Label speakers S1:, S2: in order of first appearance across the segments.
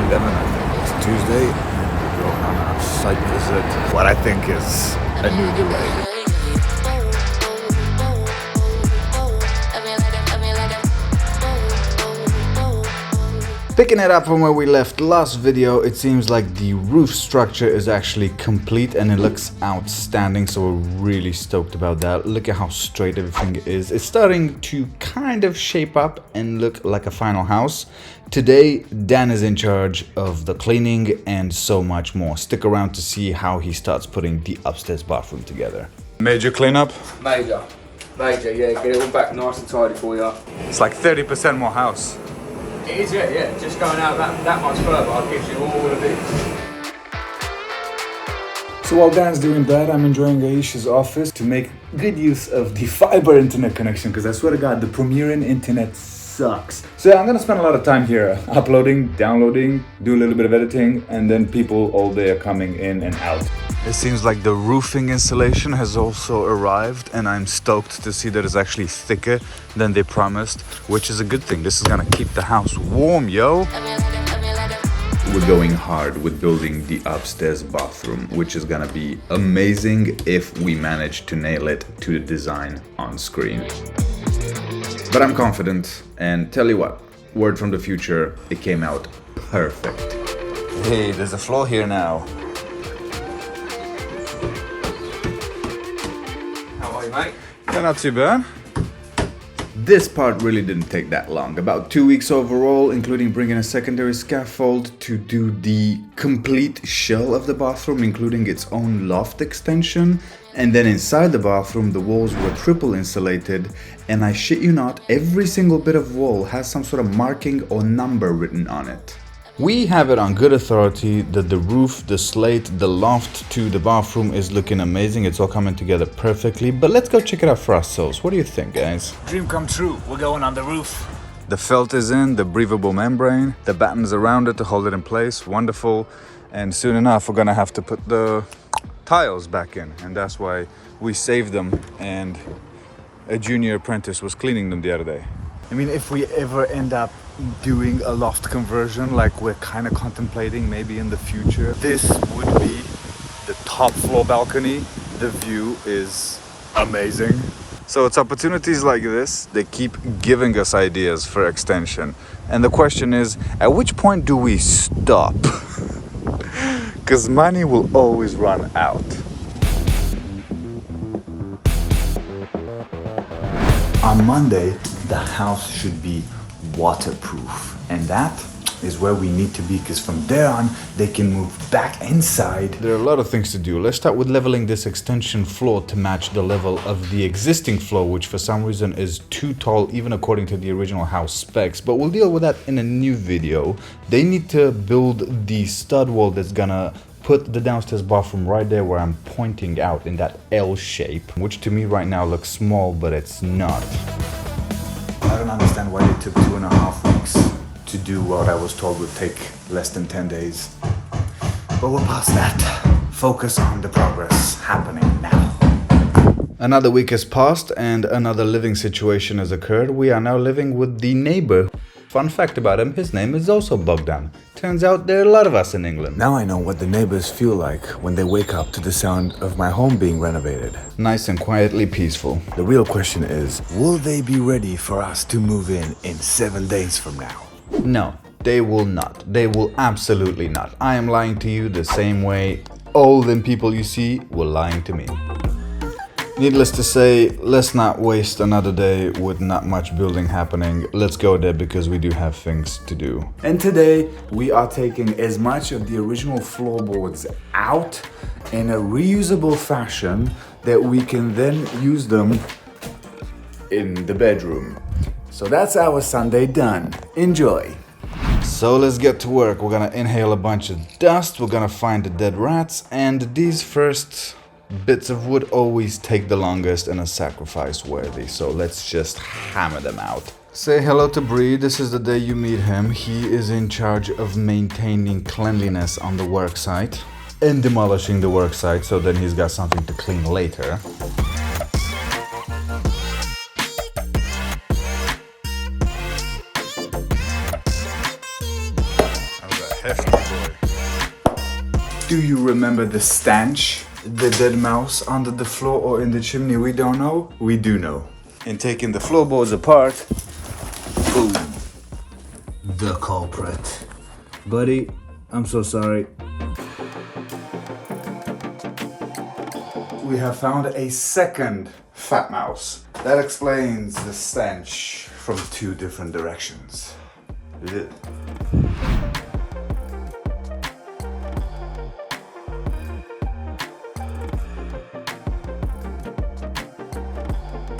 S1: 11, I think. It's Tuesday, and we're going on our site visit. What I think is a new delay. Picking it up from where we left last video, it seems like the roof structure is actually complete and it looks outstanding, so we're really stoked about that. Look at how straight everything is. It's starting to kind of shape up and look like a final house. Today, Dan is in charge of the cleaning and so much more. Stick around to see how he starts putting the upstairs bathroom together. Major cleanup?
S2: Major, yeah, get it all back nice and tidy for you.
S1: It's like 30% more house.
S2: It is, yeah. Just going out that much further gives you all of it.
S1: So while Dan's doing that, I'm enjoying Aisha's office to make good use of the fiber internet connection, because I swear to God, the Premierin internet sucks. So yeah, I'm gonna spend a lot of time here, uploading, downloading, do a little bit of editing, and then people all day are coming in and out. It seems like the roofing insulation has also arrived, and I'm stoked to see that it's actually thicker than they promised, which is a good thing. This is gonna keep the house warm, yo! We're going hard with building the upstairs bathroom, which is gonna be amazing if we manage to nail it to the design on screen. But I'm confident, and tell you what, word from the future, it came out perfect. Hey, there's a floor here now.
S2: Mate.
S1: Yeah, not too bad. This part really didn't take that long. About 2 weeks overall, including bringing a secondary scaffold to do the complete shell of the bathroom, including its own loft extension. And then inside the bathroom, the walls were triple insulated. And I shit you not, every single bit of wall has some sort of marking or number written on it. We have it on good authority that the roof, the slate, the loft to the bathroom is looking amazing. It's all coming together perfectly, but let's go check it out for ourselves. What do you think, guys?
S3: Dream come true. We're going on the roof.
S1: The felt is in, the breathable membrane, the battens around it to hold it in place, wonderful. And soon enough, we're gonna have to put the tiles back in, and that's why we saved them, and a junior apprentice was cleaning them the other day. I mean, if we ever end up doing a loft conversion like we're kind of contemplating maybe in the future, this would be the top floor balcony. The view is amazing. So it's opportunities like this, they keep giving us ideas for extension. And the question is, at which point do we stop? Because money will always run out. On Monday, the house should be waterproof, and that is where we need to be, because from there on they can move back inside. There are a lot of things to do. Let's start with leveling this extension floor to match the level of the existing floor, which for some reason is too tall even according to the original house specs, but we'll deal with that in a new video. They need to build the stud wall that's gonna put the downstairs bathroom right there where I'm pointing out in that L shape, which to me right now looks small, but it's not. I don't understand why they took 2.5 weeks to do what I was told would take less than 10 days. But we're past that. Focus on the progress happening now. Another week has passed and another living situation has occurred. We are now living with the neighbor. Fun fact about him, his name is also Bogdan. Turns out there are a lot of us in England. Now I know what the neighbors feel like when they wake up to the sound of my home being renovated. Nice and quietly peaceful. The real question is, will they be ready for us to move in 7 days from now? No, they will not. They will absolutely not. I am lying to you the same way all them people you see were lying to me. Needless to say, let's not waste another day with not much building happening. Let's go there because we do have things to do. And today we are taking as much of the original floorboards out in a reusable fashion that we can then use them in the bedroom. So that's our Sunday done. Enjoy. So let's get to work. We're gonna inhale a bunch of dust, we're gonna find the dead rats, and these first bits of wood always take the longest and are sacrifice worthy, so let's just hammer them out. Say hello to Bree, this is the day you meet him. He is in charge of maintaining cleanliness on the work site and demolishing the work site, so then he's got something to clean later.
S3: hefty boy.
S1: Do you remember the stench? The dead mouse under the floor or in the chimney? We don't know. We do know. In taking the floorboards apart, boom, the culprit. Buddy, I'm so sorry. We have found a second fat mouse. That explains the stench from two different directions. Ugh.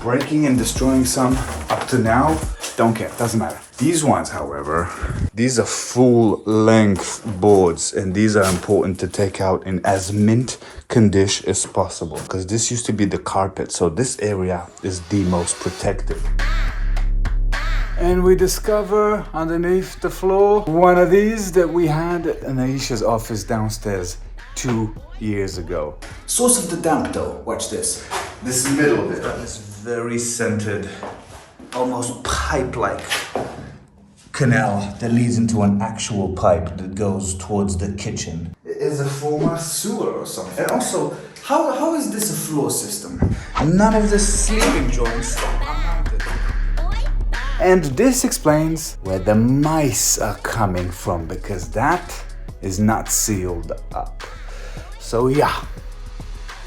S1: Breaking and destroying some up to now, don't care, doesn't matter. These ones, however, these are full length boards, and these are important to take out in as mint condition as possible, because this used to be the carpet, so this area is the most protected. And we discover underneath the floor one of these that we had in Aisha's office downstairs 2 years ago. Source of the damp though, watch this. This middle bit, this very centered, almost pipe-like canal that leads into an actual pipe that goes towards the kitchen. It is a former sewer or something. And also, how is this a floor system? None of the sleeping joints are mounted. And this explains where the mice are coming from, because that is not sealed up. So yeah,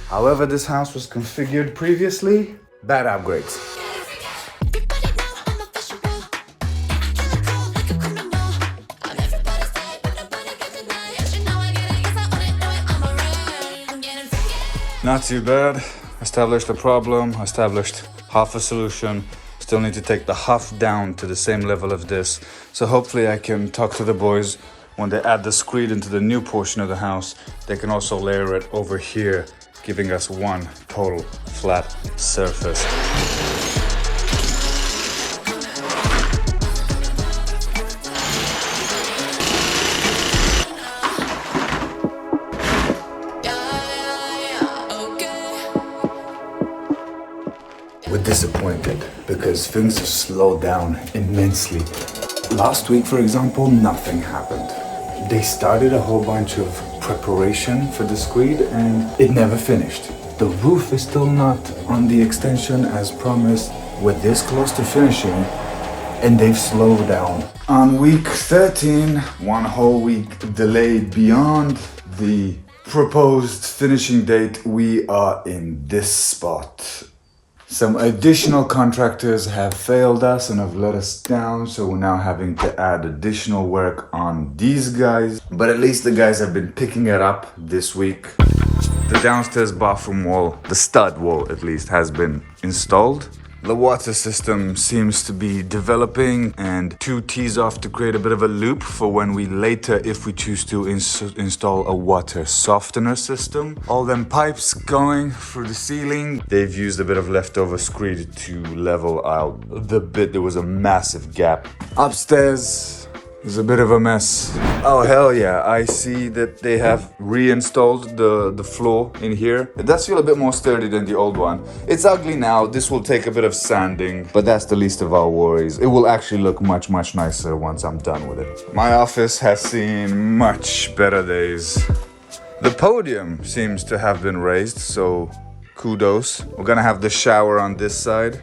S1: however this house was configured previously, bad upgrades. Not too bad. Established the problem, established half a solution. Still need to take the half down to the same level of this. So hopefully I can talk to the boys when they add the screed into the new portion of the house. They can also layer it over here, giving us one total flat surface. We're disappointed because things have slowed down immensely. Last week, for example, nothing happened. They started a whole bunch of preparation for the screed and it never finished. The roof is still not on the extension as promised. We're this close to finishing and they've slowed down. On week 13, one whole week delayed beyond the proposed finishing date, we are in this spot. Some additional contractors have failed us and have let us down, so we're now having to add additional work on these guys. But at least the guys have been picking it up this week. The downstairs bathroom wall, the stud wall at least, has been installed. The water system seems to be developing and 2 tees off to create a bit of a loop for when we later, if we choose to, install a water softener system. All them pipes going through the ceiling. They've used a bit of leftover screed to level out the bit. There was a massive gap. Upstairs is a bit of a mess. Oh hell yeah, I see that they have reinstalled the floor in here. It does feel a bit more sturdy than the old one. It's ugly now, this will take a bit of sanding, but that's the least of our worries. It will actually look much nicer once I'm done with it. My office has seen much better days. The podium seems to have been raised, so kudos. We're gonna have the shower on this side.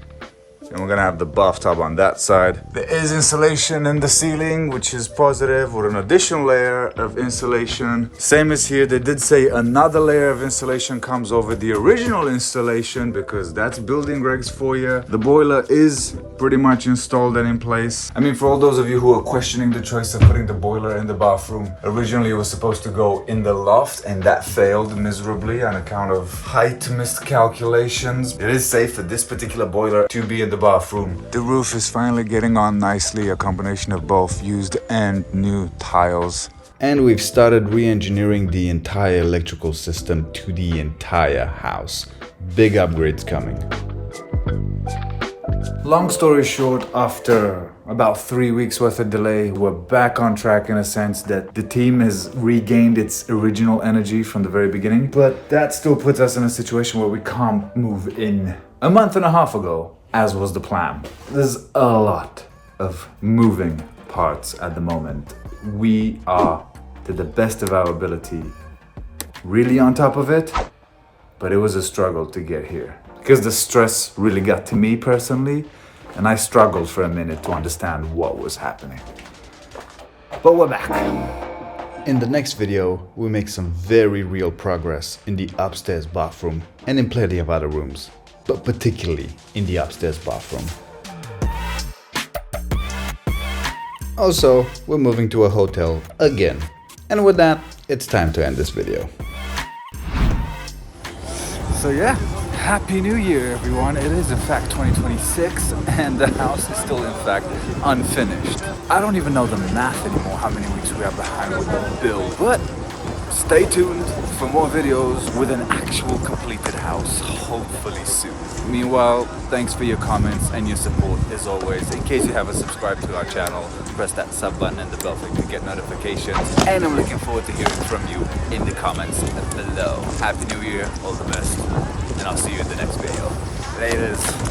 S1: And we're gonna have the bathtub on that side. There is insulation in the ceiling, which is positive, with an additional layer of insulation. Same as here, they did say another layer of insulation comes over the original installation because that's building regs for you. The boiler is pretty much installed and in place. I mean, for all those of you who are questioning the choice of putting the boiler in the bathroom, originally it was supposed to go in the loft and that failed miserably on account of height miscalculations. It is safe for this particular boiler to be in the bathroom. The roof is finally getting on nicely, a combination of both used and new tiles. And we've started re-engineering the entire electrical system to the entire house. Big upgrades coming. Long story short, after about 3 weeks worth of delay, we're back on track in a sense that the team has regained its original energy from the very beginning. But that still puts us in a situation where we can't move in. A month and a half ago, as was the plan. There's a lot of moving parts at the moment. We are to the best of our ability, really on top of it, but it was a struggle to get here. Because the stress really got to me personally, and I struggled for a minute to understand what was happening. But we're back. In the next video, we make some very real progress in the upstairs bathroom and in plenty of other rooms, but particularly in the upstairs bathroom. Also, we're moving to a hotel again. And with that, it's time to end this video. So yeah, Happy New Year everyone. It is in fact 2026 and the house is still in fact unfinished. I don't even know the math anymore how many weeks we have behind with the build, but stay tuned for more videos with an actual completed house, hopefully soon. Meanwhile, thanks for your comments and your support as always. In case you haven't subscribed to our channel, press that sub button and the bell for you to get notifications. And I'm looking forward to hearing from you in the comments below. Happy New Year, all the best, and I'll see you in the next video. Laters.